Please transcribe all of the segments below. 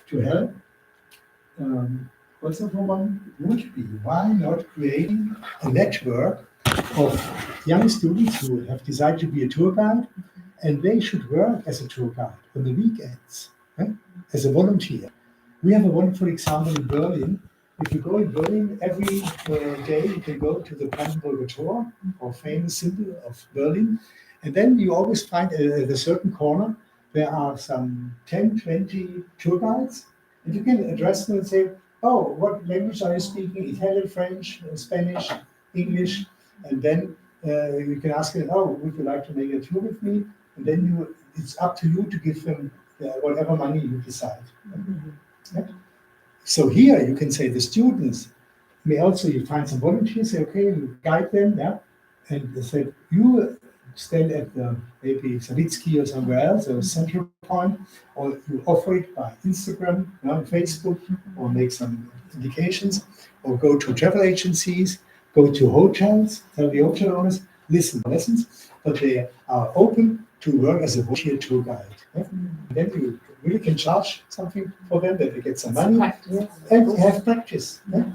to help. Also for one would be, why not creating a network of young students who have decided to be a tour guide, and they should work as a tour guide on the weekends, as a volunteer. We have a wonderful example in Berlin. If you go in Berlin every day, you can go to the Brandenburger Tor, or famous symbol of Berlin, and then you always find at a certain corner there are some 10, 20 tour guides, and you can address them and say, oh, what language are you speaking? Italian, French, Spanish, English, and then you can ask them, oh, would you like to make a tour with me? And then it's up to you to give them whatever money you decide. Yeah? So here you can say the students may also, you find some volunteers, say, okay, you guide them, yeah, and they say, you stand at the maybe Savitsky or somewhere else, or central point, or you offer it by Instagram, Facebook, or make some indications, or go to travel agencies, go to hotels, tell the hotel owners, listen, lessons, but they are open to work as a volunteer tour guide. Yeah? Then you really can charge something for them, that they get some money and have practice. Yeah?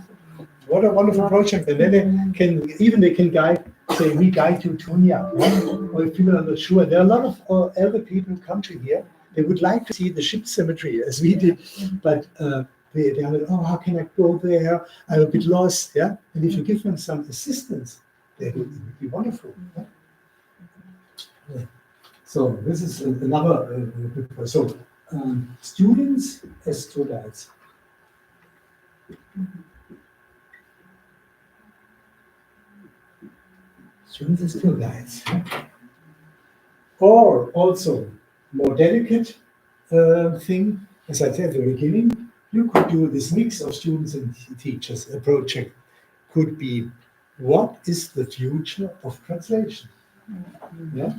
What a wonderful project! And then they can guide. Say, we guide you to Tunia, or if people are not sure. There are a lot of elder people who come to here. They would like to see the ship cemetery as we did, but they are like, oh, how can I go there? I'm a bit lost. Yeah, and if you give them some assistance, it would be wonderful. Yeah? Yeah. So this is another. Students as tour guides. Students as tour guides. Or also, more delicate thing, as I said at the beginning, you could do this mix of students and teachers. A project could be, what is the future of translation? Yeah.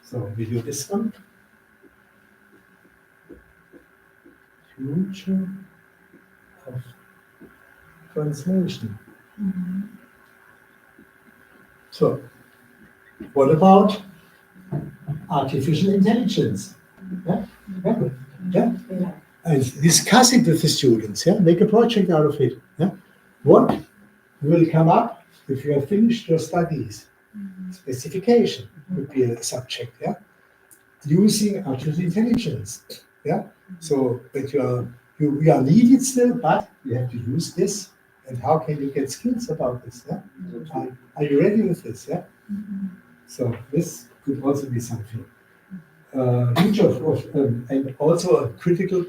So we do this one. Future of translation. So, what about artificial intelligence? Yeah? Yeah? Yeah? And discuss it with the students. Yeah? Make a project out of it. Yeah? What will come up if you have finished your studies? Specification would be a subject. Yeah? Using artificial intelligence. Yeah? So that you are needed still, but you have to use this. And how can you get skills about this? Yeah? Are you ready with this? Yeah. So this could also be something. And also a critical.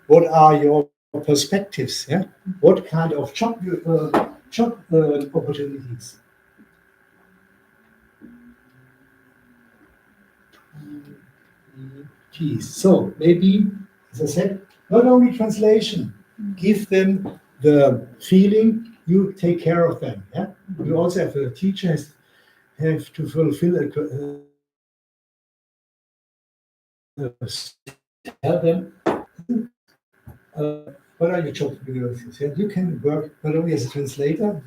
What are your perspectives? Yeah. What kind of job opportunities? So maybe, as I said, not only translation. Give them the feeling you take care of them. Yeah. You also have a teacher have to fulfill tell them what are your job opportunities. Yeah? You can work not only as a translator.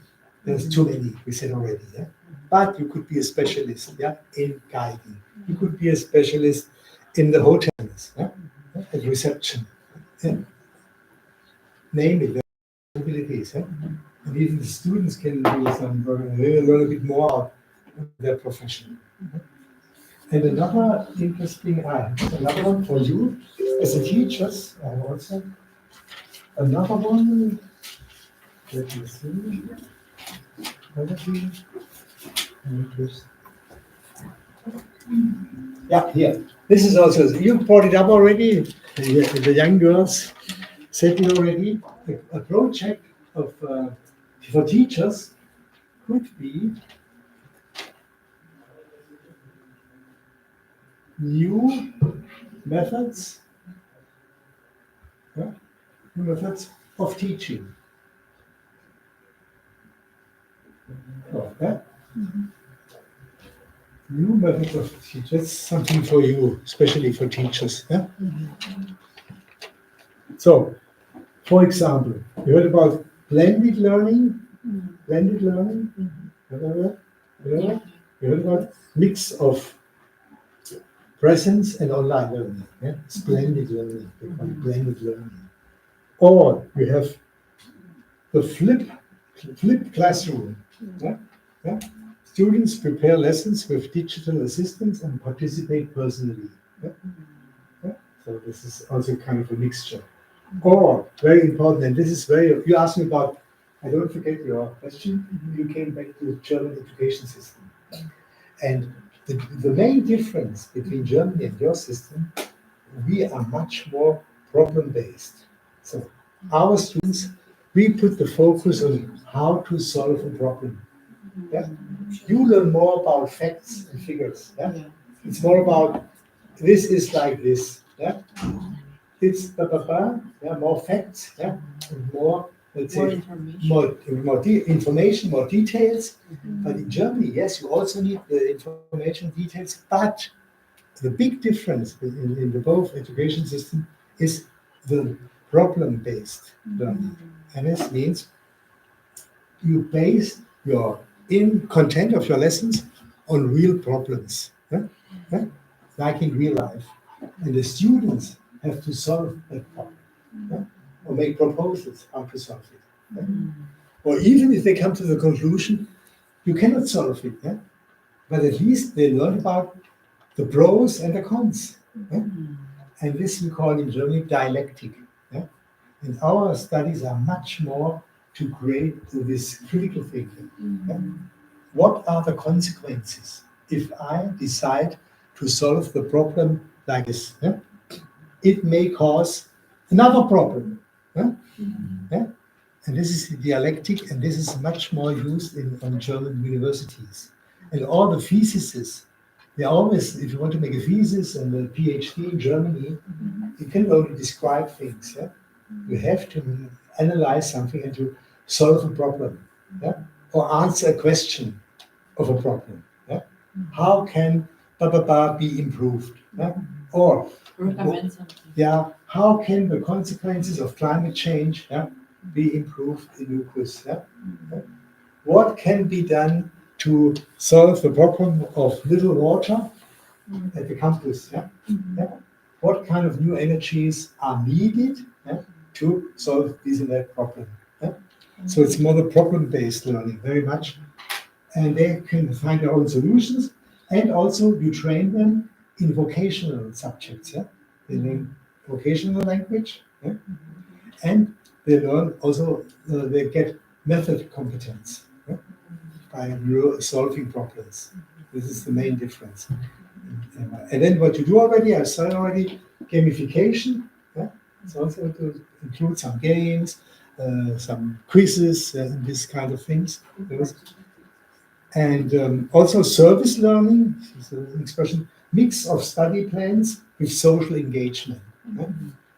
There's too many, we said already. Yeah. But you could be a specialist. Yeah, in guiding. You could be a specialist in the hotels. Yeah, at reception. Yeah. Name it. Abilities. Yeah? And even the students can do some work and learn a bit more about their profession. And another interesting, another one for you as a teachers, also another one. Let me see. Yeah, here. This is also, you brought it up already. The young girls said it already. A project of for teachers could be new methods, of teaching. New methods of teaching. That's something for you, especially for teachers. Yeah? So, for example, you heard about blended learning? Blended learning? You heard about mix of presence and online learning. Yeah? It's blended learning. They call it blended learning. Or you have the flip classroom. Yeah? Yeah? Students prepare lessons with digital assistants and participate personally. Yeah? Yeah? So this is also kind of a mixture. Or, very important, and this is very, you asked me about, I don't forget your question, you came back to the German education system. And the main difference between Germany and your system, we are much more problem-based. So our students, we put the focus on how to solve a problem. Yeah? You learn more about facts and figures. Yeah? It's more about this is like this. Yeah? It's yeah, more facts, yeah, and more, let's More say, information. information, more details. But in Germany, yes, you also need the information details. But the big difference in the both education system is the problem-based learning. And this means you base your in content of your lessons on real problems, yeah? Yeah? Like in real life. And the students have to solve that problem, yeah? Or make proposals how to solve it. Yeah? Or even if they come to the conclusion, you cannot solve it, yeah? But at least they learn about the pros and the cons. Yeah? And this we call in Germany dialectic. Yeah? And our studies are much more to create this critical thinking. Yeah? What are the consequences if I decide to solve the problem like this? Yeah? It may cause another problem. Yeah? Yeah? And this is the dialectic, and this is much more used on German universities. And all the theses, they always, if you want to make a thesis and a PhD in Germany, you can only describe things. Yeah? You have to analyze something and to solve a problem, yeah? Or answer a question of a problem. Yeah? How can blah, blah, blah be improved? Yeah? Or Recommend something. yeah, how can the consequences of climate change, yeah, be improved in Ukraine? Yeah? Yeah? What can be done to solve the problem of little water at the campus? Yeah? Yeah? What kind of new energies are needed, yeah, to solve this and that problem? Yeah? So it's more the problem-based learning, very much. And they can find their own solutions. And also you train them in vocational subjects. Yeah? They learn vocational language. Yeah? And they learn also, they get method competence, yeah, by solving problems. This is the main difference. And then what you do already, I said already, gamification. Yeah? It's also to include some games, some quizzes, and this kind of things. And also service learning, this is an expression, mix of study plans with social engagement. Yeah?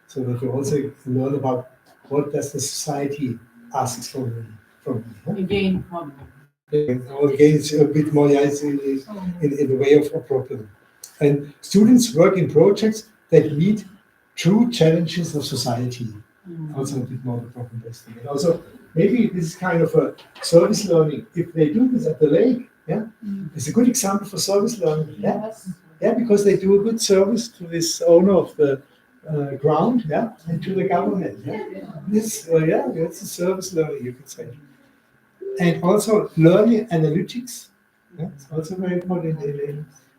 So that you also learn about what does the society asks from me. Again, problem. Or again, it's a bit more, yeah, it's in the way of a problem. And students work in projects that meet true challenges of society. Also a bit more the problem-based thing. And also, maybe this is kind of a service learning. If they do this at the lake, yeah, it's a good example for service learning. Yeah, Yes. yeah, because they do a good service to this owner of the ground, yeah, and to the government. Yeah, this, yeah, it's a service learning, you could say. And also learning analytics, yeah, it's also very important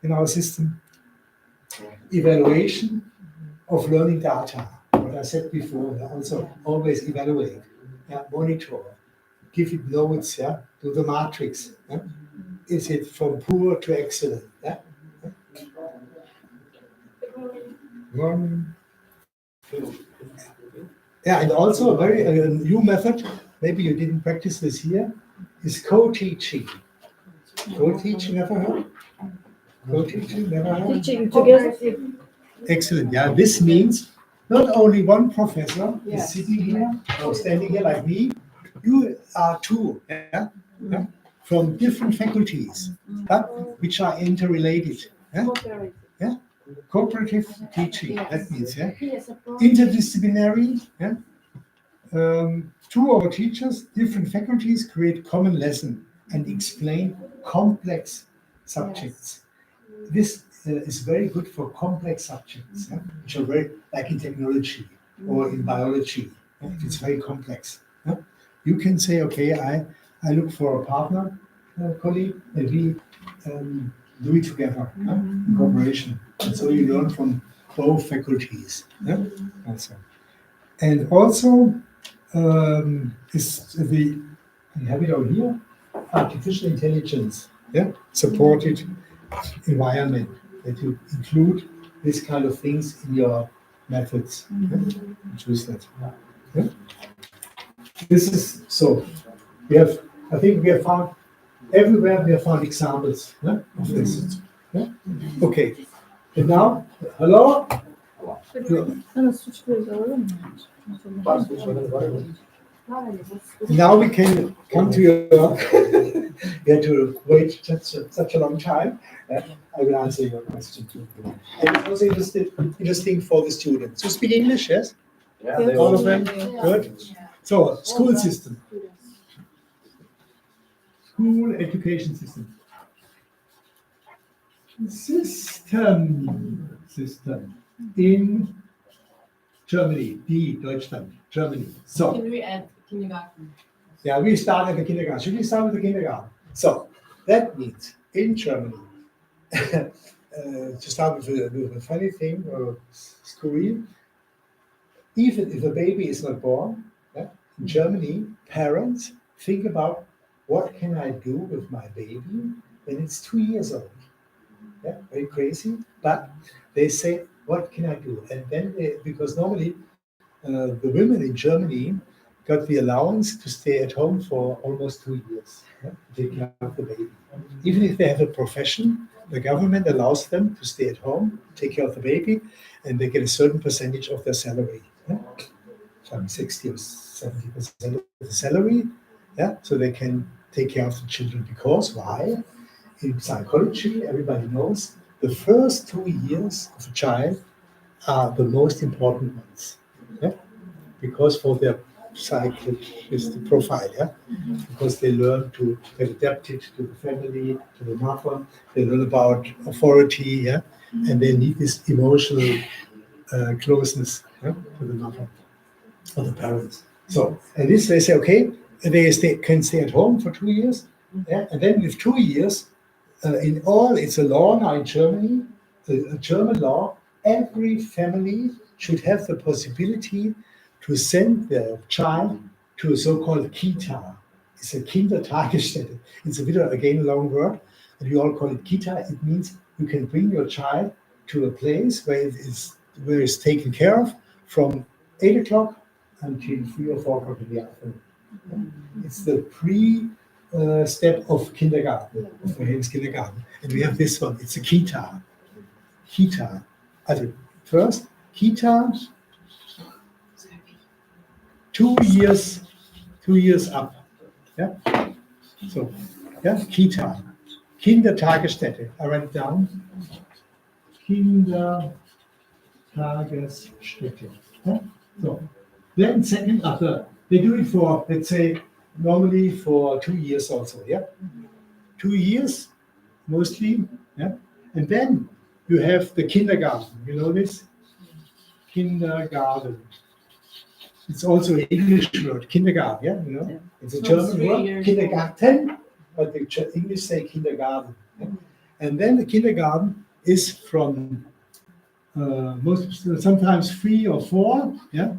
in our system. Evaluation of learning data. What I said before, yeah, also always evaluate, yeah, monitor, give it notes, yeah, do the matrix. Yeah. Is it from poor to excellent? Yeah. One. Yeah, and also a very new method, maybe you didn't practice this here, is co-teaching. Co-teaching, never heard? Co-teaching, never heard? Teaching together. Excellent. Yeah, this means not only one professor is Yes. sitting here or standing here like me, you are two, yeah, yeah, from different faculties, but which are interrelated. Yeah, yeah. Cooperative teaching, that means, yeah. Interdisciplinary, yeah. Two or teachers, different faculties create common lesson and explain complex subjects. This is very good for complex subjects, yeah, which are very, like in technology or in biology. If it's very complex. Yeah? You can say, okay, I look for a partner, colleague, and we do it together, in cooperation. And so you learn from both faculties. Yeah? Also. And also, is the, I have it over here, artificial intelligence, yeah, supported environment, that you include this kind of things in your methods. Yeah? Choose that. Yeah? This is so. We have, I think we have found everywhere. We have found examples, yeah, of this. Yeah? Okay. And now, hello. Now we can come to your. You had to wait such a long time. I will answer your question. And it's also interesting for the students. You speak English, yes? Yeah, All of them? Good. So, school system. School education system. System in Germany, Deutschland, Germany. So, Can we add kindergarten? yeah, we start at the kindergarten. Should we start with the kindergarten? So, that means in Germany, to start with a funny thing, or scurry, even if a baby is not born, yeah, in Germany, parents think about what can I do with my baby when it's 2 years old. Yeah, very crazy, but they say, what can I do? And then, because normally the women in Germany got the allowance to stay at home for almost 2 years, yeah, to take care of the baby. Even if they have a profession, the government allows them to stay at home, take care of the baby, and they get a certain percentage of their salary. Yeah? Some 60 or 70% of the salary, yeah, so they can take care of the children. Because why? In psychology, everybody knows the first 2 years of a child are the most important ones. Yeah? Because for their psychic profile, yeah? Because they learn to get adapted to the family, to the mother, they learn about authority, yeah? And they need this emotional closeness, yeah, to the mother or the parents. So, and this they say, okay, can stay at home for 2 years, yeah? And then with 2 years, in all, it's a law now in Germany, a German law, every family should have the possibility to send their child to a so-called Kita. It's a Kindertagesstätte. It's a bit, again, a long word, and we all call it Kita. It means you can bring your child to a place where it's taken care of from 8 o'clock until 3 or 4 o'clock in the afternoon. It's the step of kindergarten, of Wilhelm's kindergarten. And we have this one, it's a Kita. Kita. Also, first, Kita, 2 years, 2 years up. Yeah? So, yeah, Kita. Kindertagesstätte. I write it down. Kindertagesstätte. Yeah? So, then second, after, they do it for, let's say, normally for 2 years also, yeah? 2 years, mostly, yeah? And then you have the kindergarten, you know this? Kindergarten. It's also an English word, kindergarten, yeah? You know? Yeah. It's a So German 3 word, years kindergarten, but the English say kindergarten. Yeah? And then the kindergarten is from sometimes 3 or 4, yeah,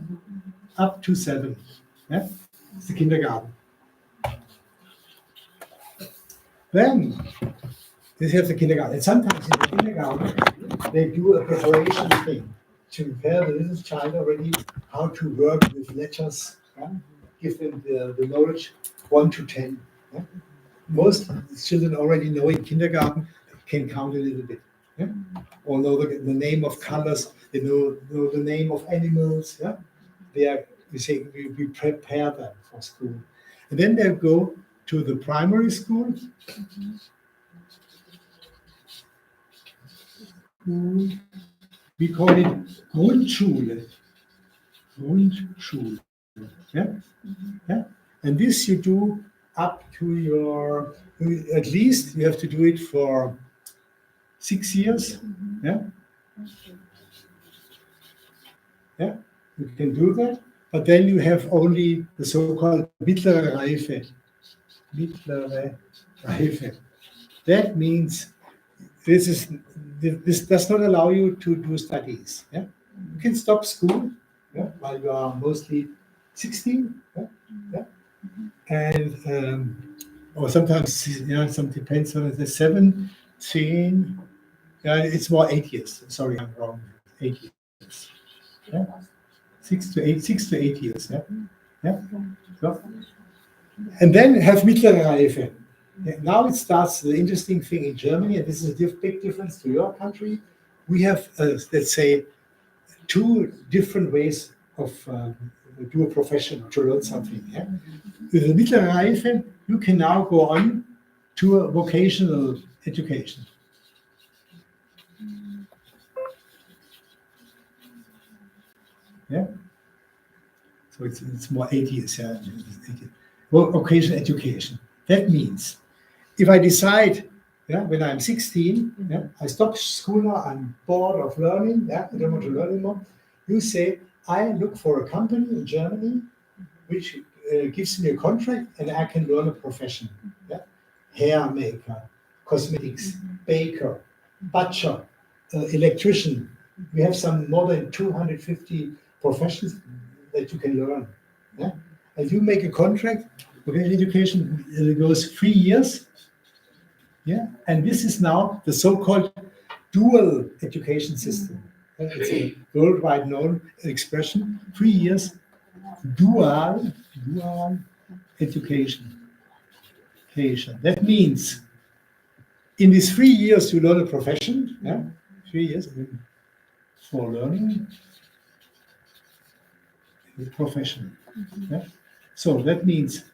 up to 7. Yeah, it's the kindergarten. Then they have the kindergarten, and sometimes in the kindergarten they do a preparation thing to prepare the little child already how to work with letters. Yeah? Give them the knowledge 1 to 10. Yeah? Most children already know in kindergarten can count a little bit. Yeah? Or know the name of colors, they know the name of animals. Yeah? We prepare them for school. And then they go to the primary school. We call it Grundschule. Grundschule. Yeah? Yeah? And this you do up to your, at least you have to do it for 6 years. Yeah? Yeah? You can do that. but then you have only the so-called mittlere Reife. Mittlere Reife. That means this does not allow you to do studies. Yeah? You can stop school, yeah, while you are mostly 16, yeah? Yeah? And or sometimes, yeah, some depends on the 17. Yeah, it's more 8 years. Sorry, I'm wrong. 8 years. Yeah? 6 to 8 years. Yeah, yeah. So, and then have mittlere Reife. Yeah, now it starts the interesting thing in Germany, and this is a big difference to your country. We have, let's say, two different ways of do a profession to learn something. Yeah? With the mittlere Reife, you can now go on to a vocational education. Yeah. So it's more 8 years. Yeah. Well, vocational education. That means if I decide, yeah, when I'm 16, yeah, I stop school now, I'm bored of learning, yeah, I don't want to learn anymore. You say, I look for a company in Germany which gives me a contract and I can learn a profession. Yeah? Hair maker, cosmetics, baker, butcher, electrician. We have some more than 250 professions that you can learn. Yeah? And you make a contract, vocational education goes 3 years. Yeah, and this is now the so-called dual education system. It's a worldwide known expression. 3 years, dual education. That means in these 3 years you learn a profession. Yeah, 3 years for learning a profession. Yeah? So that means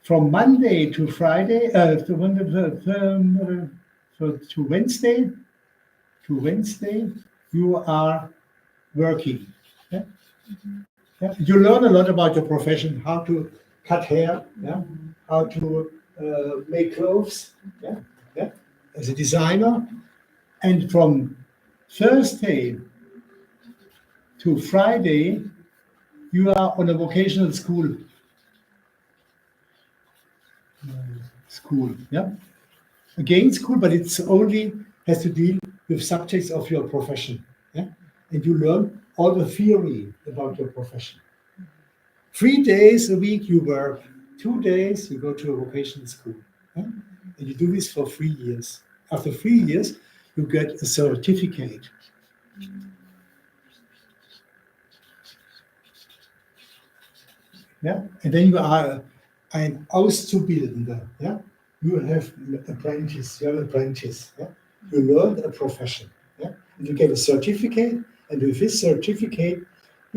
from Monday to Friday, to Wednesday, you are working. Yeah? Yeah? You learn a lot about your profession, how to cut hair, yeah? How to make clothes, yeah? Yeah? As a designer. And from Thursday to Friday, you are on a vocational school. Yeah? Again, school, but it's only has to deal with subjects of your profession. Yeah? And you learn all the theory about your profession. 3 days a week you work, 2 days you go to a vocational school. Yeah? And you do this for 3 years. After 3 years, you get a certificate. Yeah? And then you are an Auszubildender. Yeah? You have apprentice, you're an apprentice. Yeah? You learn a profession. Yeah? And you get a certificate, and with this certificate,